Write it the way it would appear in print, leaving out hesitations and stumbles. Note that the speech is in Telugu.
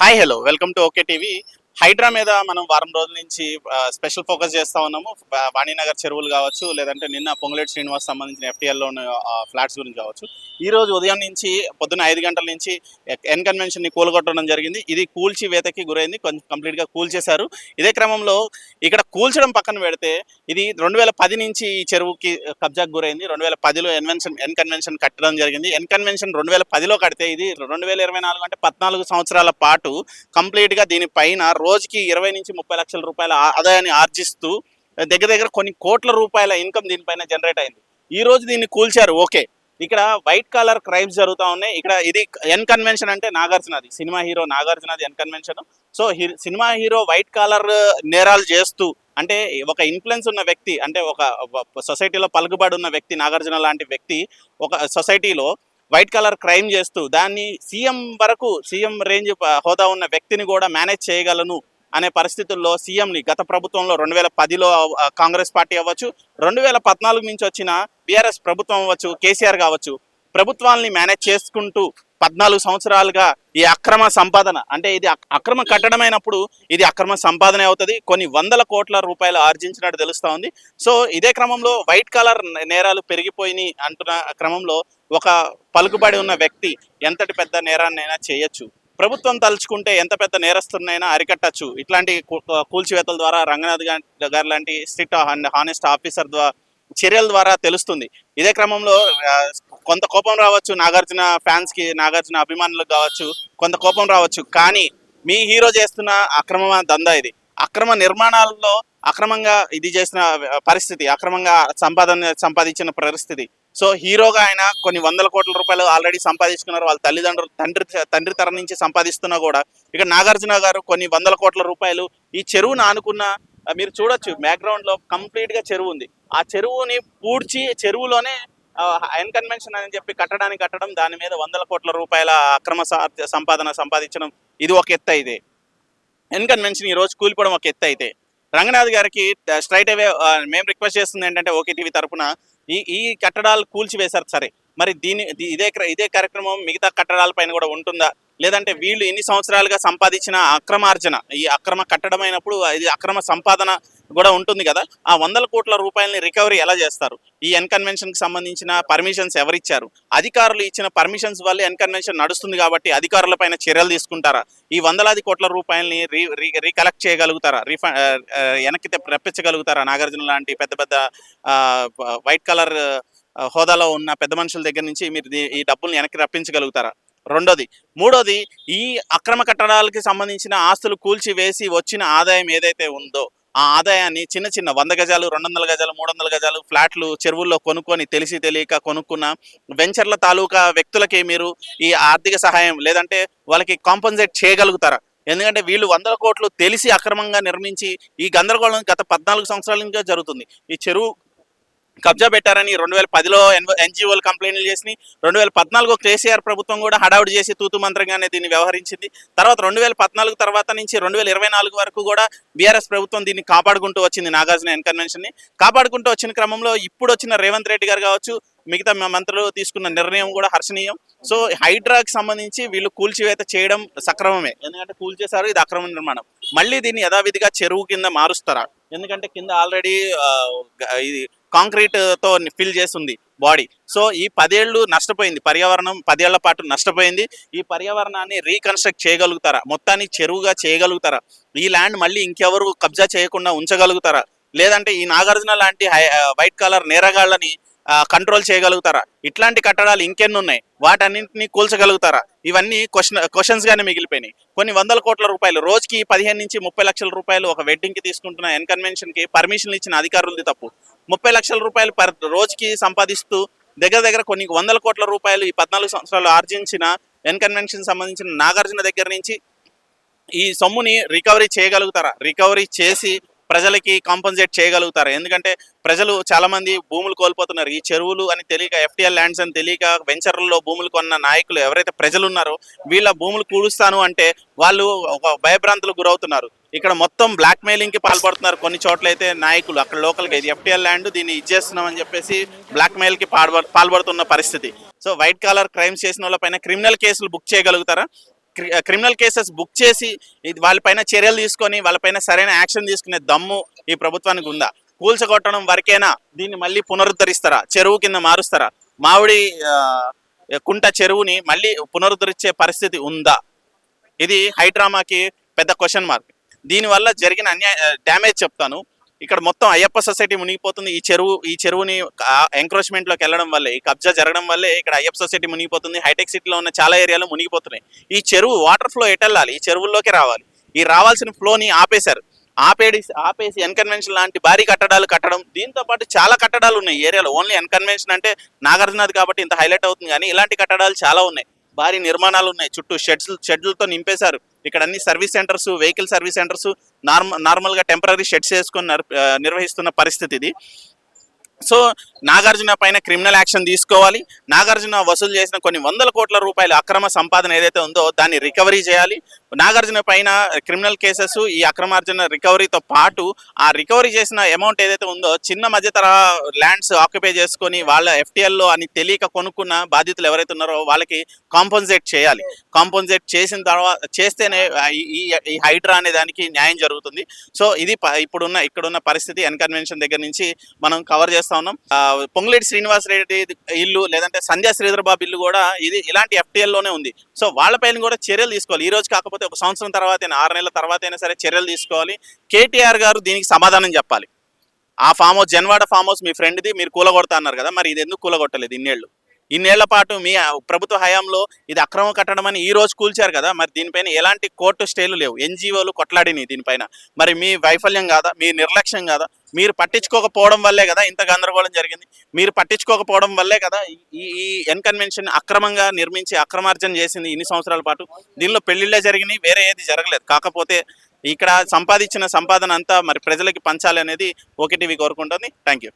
Hi hello welcome to okay TV. Hydraa మీద మనం వారం రోజుల నుంచి స్పెషల్ ఫోకస్ చేస్తూ ఉన్నాము. వాణినగర్ చెరువులు కావచ్చు, లేదంటే నిన్న పొంగులేటి శ్రీనివాస్ సంబంధించిన ఎఫ్టీఎల్లోని ఫ్లాట్స్ గురించి కావచ్చు. ఈ రోజు ఉదయం నుంచి పొద్దున్న 5 గంటల నుంచి ఎన్ కన్వెన్షన్ని కూలగొట్టడం జరిగింది. ఇది కూల్చివేతకి గురైంది, కొంచెం కంప్లీట్గా కూల్చేశారు. ఇదే క్రమంలో ఇక్కడ కూల్చడం పక్కన పెడితే ఇది 2010 నుంచి ఈ చెరువుకి కబ్జాకు గురైంది. 2010లో ఎన్ కన్వెన్షన్ కట్టడం జరిగింది. ఎన్ కన్వెన్షన్ 2010లో కడితే ఇది 2024 అంటే 14 సంవత్సరాల పాటు కంప్లీట్గా దీనిపైన రోజుకి 20 నుంచి 30 లక్షల రూపాయల ఆదాయాన్ని ఆర్జిస్తూ దగ్గర దగ్గర కొన్ని కోట్ల రూపాయల ఇన్కమ్ దీనిపైన జనరేట్ అయింది. ఈ రోజు దీన్ని కూల్చారు. ఓకే, ఇక్కడ వైట్ కాలర్ క్రైమ్స్ జరుగుతూ ఉన్నాయి. ఇక్కడ ఇది ఎన్ కన్వెన్షన్ అంటే నాగార్జునది, సినిమా హీరో నాగార్జునది N convention. So cinema hero white collar నేరాలు చేస్తూ, అంటే ఒక ఇన్ఫ్లుయెన్స్ ఉన్న వ్యక్తి, అంటే ఒక సొసైటీలో పలుకుబడి ఉన్న వ్యక్తి, నాగార్జున లాంటి వ్యక్తి ఒక సొసైటీలో వైట్ కలర్ క్రైమ్ చేస్తూ దాన్ని సీఎం రేంజ్ హోదా ఉన్న వ్యక్తిని కూడా మేనేజ్ చేయగలను అనే పరిస్థితుల్లో సీఎంని గత ప్రభుత్వంలో 2010లో కాంగ్రెస్ పార్టీ అవ్వచ్చు, 2014 నుంచి వచ్చిన బీఆర్ఎస్ ప్రభుత్వం అవ్వచ్చు, కేసీఆర్ కావచ్చు, ప్రభుత్వాల్ని మేనేజ్ చేసుకుంటూ 14 సంవత్సరాలుగా ఈ అక్రమ సంపాదన, అంటే ఇది అక్రమ కట్టడమైనప్పుడు ఇది అక్రమ సంపాదన అవుతుంది. కొన్ని వందల కోట్ల రూపాయలు ఆర్జించినట్టు తెలుస్తూ ఉంది. సో ఇదే క్రమంలో వైట్ కాలర్ నేరాలు పెరిగిపోయినాయి అంటున్న క్రమంలో ఒక పలుకుబడి ఉన్న వ్యక్తి ఎంతటి పెద్ద నేరాన్నైనా చేయొచ్చు. ప్రభుత్వం తలుచుకుంటే ఎంత పెద్ద నేరస్తున్నైనా అరికట్టచ్చు. ఇట్లాంటి కూల్చివేతల ద్వారా రంగనాథ్ గారు లాంటి స్ట్రిక్ట్ అండ్ హానెస్ట్ ఆఫీసర్ చర్యల ద్వారా తెలుస్తుంది. ఇదే క్రమంలో కొంత కోపం రావచ్చు నాగార్జున ఫ్యాన్స్కి, నాగార్జున అభిమానులకు కావచ్చు, కొంత కోపం రావచ్చు. కానీ మీ హీరో చేస్తున్న అక్రమ దందా ఇది. అక్రమ నిర్మాణాలలో అక్రమంగా ఇది చేసిన పరిస్థితి, అక్రమంగా సంపాదించిన పరిస్థితి. సో హీరోగా ఆయన కొన్ని వందల కోట్ల రూపాయలు ఆల్రెడీ సంపాదించుకున్నారు. వాళ్ళ తల్లిదండ్రులు తండ్రి తరం నుంచి సంపాదిస్తున్నా కూడా ఇక నాగార్జున గారు కొన్ని వందల కోట్ల రూపాయలు ఈ చెరువును ఆనుకున్న, మీరు చూడొచ్చు బ్యాక్గ్రౌండ్ లో కంప్లీట్ గా చెరువు ఉంది. ఆ చెరువుని పూడ్చి చెరువులోనే ఎన్ కన్వెన్షన్ అని చెప్పి కట్టడం, దాని మీద వందల కోట్ల రూపాయల అక్రమ సంపాదించడం, ఇది ఒక ఎత్తు అయితే, ఎన్ కన్వెన్షన్ ఈ రోజు కూలిపోవడం ఒక ఎత్తు అయితే, రంగనాథ్ గారికి స్ట్రైట్ అవే మేము రిక్వెస్ట్ చేస్తుంది ఏంటంటే ఓకే టీవీ తరఫున ఈ కట్టడాలు కూల్చివేశారు సరే, మరి ఇదే కార్యక్రమం మిగతా కట్టడాలపైన కూడా ఉంటుందా? లేదంటే వీళ్ళు ఇన్ని సంవత్సరాలుగా సంపాదించిన అక్రమార్జన, ఈ అక్రమ కట్టడమైనప్పుడు ఇది అక్రమ సంపాదన కూడా ఉంటుంది కదా, ఆ వందల కోట్ల రూపాయలని రికవరీ ఎలా చేస్తారు? ఈ ఎన్ కన్వెన్షన్కి సంబంధించిన పర్మిషన్స్ ఎవరిచ్చారు? అధికారులు ఇచ్చిన పర్మిషన్స్ వల్ల ఎన్ కన్వెన్షన్ నడుస్తుంది కాబట్టి అధికారులపైన చర్యలు తీసుకుంటారా? ఈ వందలాది కోట్ల రూపాయలని రీకలెక్ట్ చేయగలుగుతారా? వెనక్కి రప్పించగలుగుతారా? నాగార్జున లాంటి పెద్ద పెద్ద వైట్ కలర్ హోదాలో ఉన్న పెద్ద మనుషుల దగ్గర నుంచి మీరు ఈ డబ్బుల్ని వెనక్కి రప్పించగలుగుతారా? మూడోది, ఈ అక్రమ కట్టడాలకి సంబంధించిన ఆస్తులు కూల్చివేసి వచ్చిన ఆదాయం ఏదైతే ఉందో ఆ ఆదాయాన్ని చిన్న చిన్న 100 గజాలు, 200 గజాలు, 300 గజాలు ఫ్లాట్లు చెరువుల్లో కొనుక్కొని తెలియక కొనుక్కున్న వెంచర్ల తాలూకా వ్యక్తులకి మీరు ఈ ఆర్థిక సహాయం లేదంటే వాళ్ళకి కాంపన్సేట్ చేయగలుగుతారా? ఎందుకంటే వీళ్ళు వందల కోట్లు తెలిసి అక్రమంగా నిర్మించి ఈ గందరగోళం గత 14 సంవత్సరాల నుంచి జరుగుతుంది. ఈ చెరువు కబ్జా పెట్టారని 2010లో ఎన్జిఓలు కంప్లైంట్లు చేసి, 2014 కేసీఆర్ ప్రభుత్వం కూడా హడావుడి చేసి తూతు మంత్రంగానే దీన్ని వ్యవహరించింది. తర్వాత 2014 తర్వాత నుంచి 2024 వరకు కూడా బీఆర్ఎస్ ప్రభుత్వం దీన్ని కాపాడుకుంటూ వచ్చింది. నాగార్జున ఎన్ కన్వెన్షన్ని కాపాడుకుంటూ వచ్చిన క్రమంలో ఇప్పుడు వచ్చిన రేవంత్ రెడ్డి గారు కావచ్చు, మిగతా మంత్రులు తీసుకున్న నిర్ణయం కూడా హర్షణీయం. సో హైడ్రాకి సంబంధించి వీళ్ళు కూల్చివేత చేయడం సక్రమమే, ఎందుకంటే కూల్చేశారు, ఇది అక్రమ నిర్మాణం. మళ్ళీ దీన్ని యథావిధిగా చెరువు కింద మారుస్తారా? ఎందుకంటే కింద ఆల్రెడీ ఇది కాంక్రీట్ తో ఫిల్ చేస్తుంది బాడీ. సో ఈ 10 ఏళ్ళు నష్టపోయింది పర్యావరణం, 10 ఏళ్ల పాటు నష్టపోయింది. ఈ పర్యావరణాన్ని రీకన్స్ట్రక్ట్ చేయగలుగుతారా? మొత్తాన్ని చెరువుగా చేయగలుగుతారా? ఈ ల్యాండ్ మళ్ళీ ఇంకెవరు కబ్జా చేయకుండా ఉంచగలుగుతారా? లేదంటే ఈ నాగార్జున లాంటి వైట్ కాలర్ నేరగాళ్ళని కంట్రోల్ చేయగలుగుతారా? ఇట్లాంటి కట్టడాలు ఇంకెన్ని ఉన్నాయి, వాటన్నింటినీ కూల్చగలుగుతారా? ఇవన్నీ క్వశ్చన్స్ గానే మిగిలిపోయినాయి. కొన్ని వందల కోట్ల రూపాయలు రోజుకి 15 నుంచి 30 లక్షల రూపాయలు ఒక వెడ్డింగ్కి తీసుకుంటున్న ఎన్ కన్వెన్షన్కి పర్మిషన్లు ఇచ్చిన అధికారులది తప్పు. 30 లక్షల రూపాయలు రోజుకి సంపాదిస్తూ దగ్గర కొన్ని వందల కోట్ల రూపాయలు ఈ 14 సంవత్సరాలు ఆర్జించిన ఎన్ కన్వెన్షన్ సంబంధించిన నాగార్జున దగ్గర నుంచి ఈ సొమ్ముని రికవరీ చేయగలుగుతారా? రికవరీ చేసి ప్రజలకి కాంపన్సేట్ చేయగలుగుతారు? ఎందుకంటే ప్రజలు చాలా మంది భూములు కోల్పోతున్నారు. ఈ చెరువులు అని తెలియక, ఎఫ్టీఎల్ ల్యాండ్స్ అని తెలియక వెంచర్లలో భూములు కొన్న నాయకులు ఎవరైతే ప్రజలు ఉన్నారో వీళ్ళ భూములు కూలుస్తాను అంటే వాళ్ళు ఒక భయభ్రాంతులకు గురవుతున్నారు. ఇక్కడ మొత్తం బ్లాక్ మెయిలింగ్ కి పాల్పడుతున్నారు. కొన్ని చోట్ల అయితే నాయకులు అక్కడ లోకల్గా ఇది ఎఫ్టీఎల్ ల్యాండ్, దీన్ని ఇచ్చేస్తున్నాం అని చెప్పేసి బ్లాక్ మెయిల్ కి పాల్పడుతున్న పరిస్థితి. సో వైట్ కాలర్ క్రైమ్స్ చేసిన వాళ్ళపైన క్రిమినల్ కేసులు బుక్ చేయగలుగుతారా? క్రిమినల్ కేసెస్ బుక్ చేసి ఇది వాళ్ళపైన చర్యలు తీసుకొని వాళ్ళపైన సరైన యాక్షన్ తీసుకునే దమ్ము ఈ ప్రభుత్వానికి ఉందా? కూల్చగొట్టడం వరకేనా? దీన్ని మళ్ళీ పునరుద్ధరిస్తారా? చెరువు కింద మారుస్తారా? మామిడి కుంట చెరువుని మళ్ళీ పునరుద్ధరించే పరిస్థితి ఉందా? ఇది హైడ్రామాకి పెద్ద క్వశ్చన్ మార్క్. దీనివల్ల జరిగిన డ్యామేజ్ చెప్తాను. ఇక్కడ మొత్తం అయ్యప్ప సొసైటీ మునిగిపోతుంది. ఈ చెరువుని ఎంక్రోచ్మెంట్ లోకి వెళ్ళడం వల్లే, ఈ కబ్జా జరగడం వల్లే ఇక్కడ అయ్యప్ప సొసైటీ మునిగిపోతుంది. హైటెక్ సిటీలో ఉన్న చాలా ఏరియాలో మునిగిపోతున్నాయి. ఈ చెరువు వాటర్ ఫ్లో ఎటెళ్ళాలి? ఈ చెరువుల్లోకి రావాలి. ఈ రావాల్సిన ఫ్లోని ఆపేశారు. ఆపేసి ఎన్కన్వెన్షన్ లాంటి భారీ కట్టడాలు కట్టడం, దీంతో పాటు చాలా కట్టడాలు ఉన్నాయి ఈ ఏరియాలో. ఓన్లీ ఎన్కన్వెన్షన్ అంటే నాగార్జునది కాబట్టి ఇంత హైలైట్ అవుతుంది, కానీ ఇలాంటి కట్టడాలు చాలా ఉన్నాయి. భారీ నిర్మాణాలు ఉన్నాయి. చుట్టూ షెడ్లతో నింపేశారు. ఇక్కడ అన్ని service centres, vehicle service centres, నార్మల్గా టెంపరీ షెడ్స్ వేసుకొని నిర్వహిస్తున్న పరిస్థితి ఇది. సో నాగార్జున పైన క్రిమినల్ యాక్షన్ తీసుకోవాలి. నాగార్జున వసూలు చేసిన కొన్ని వందల కోట్ల రూపాయల అక్రమ సంపాదన ఏదైతే ఉందో దాన్ని రికవరీ చేయాలి. నాగార్జున పైన క్రిమినల్ కేసెస్, ఈ అక్రమార్జన రికవరీతో పాటు ఆ రికవరీ చేసిన అమౌంట్ ఏదైతే ఉందో చిన్న మధ్యతరహా ల్యాండ్స్ ఆక్యుపై చేసుకొని వాళ్ళ ఎఫ్టీఎల్లో అని తెలియక కొనుక్కున్న బాధితులు ఎవరైతే ఉన్నారో వాళ్ళకి కాంపన్సేట్ చేయాలి. కాంపన్సేట్ చేసిన తర్వాత చేస్తేనే ఈ హైడ్రా అనే దానికి న్యాయం జరుగుతుంది. సో ఇది ఇక్కడున్న పరిస్థితి ఎన్కన్వెన్షన్ దగ్గర నుంచి మనం కవర్ చేస్తాం ఉన్నాం. పొంగులేటి శ్రీనివాస్ రెడ్డి ఇల్లు, లేదంటే సంధ్యా శ్రీధర్ బాబు ఇల్లు కూడా ఇలాంటి FTL లోనే ఉంది. సో వాళ్ళపైన కూడా చర్యలు తీసుకోవాలి. ఈ రోజు కాకపోతే ఒక సంవత్సరం తర్వాత, 6 నెలల తర్వాత అయినా సరే చర్యలు తీసుకోవాలి. కేటీఆర్ గారు దీనికి సమాధానం చెప్పాలి. ఆ farm house, Janwada farm house మీ ఫ్రెండ్ది, మీరు కూలగొడతా అన్నారు కదా, మరి ఇది ఎందుకు కూలగొట్టలేదు? ఇన్నేళ్ల పాటు మీ ప్రభుత్వ హయాంలో ఇది అక్రమ కట్టడం అని ఈ రోజు కూల్చారు కదా, మరి దీనిపైన ఎలాంటి కోర్టు స్టేలు లేవు. NGOలు కొట్లాడినాయి దీనిపైన. మరి మీ వైఫల్యం కాదా? మీ నిర్లక్ష్యం కాదా? మీరు పట్టించుకోకపోవడం వల్లే కదా ఇంత గందరగోళం జరిగింది. మీరు పట్టించుకోకపోవడం వల్లే కదా ఈ ఎన్కన్వెన్షన్ అక్రమంగా నిర్మించి అక్రమార్జన చేసింది ఇన్ని సంవత్సరాల పాటు. దీనిలో పెళ్లిళ్ళే జరిగినాయి, వేరే ఏది జరగలేదు. కాకపోతే ఇక్కడ సంపాదించిన సంపాదన అంతా మరి ప్రజలకి పంచాలి అనేది OKTV కోరుకుంటుంది. Thank you.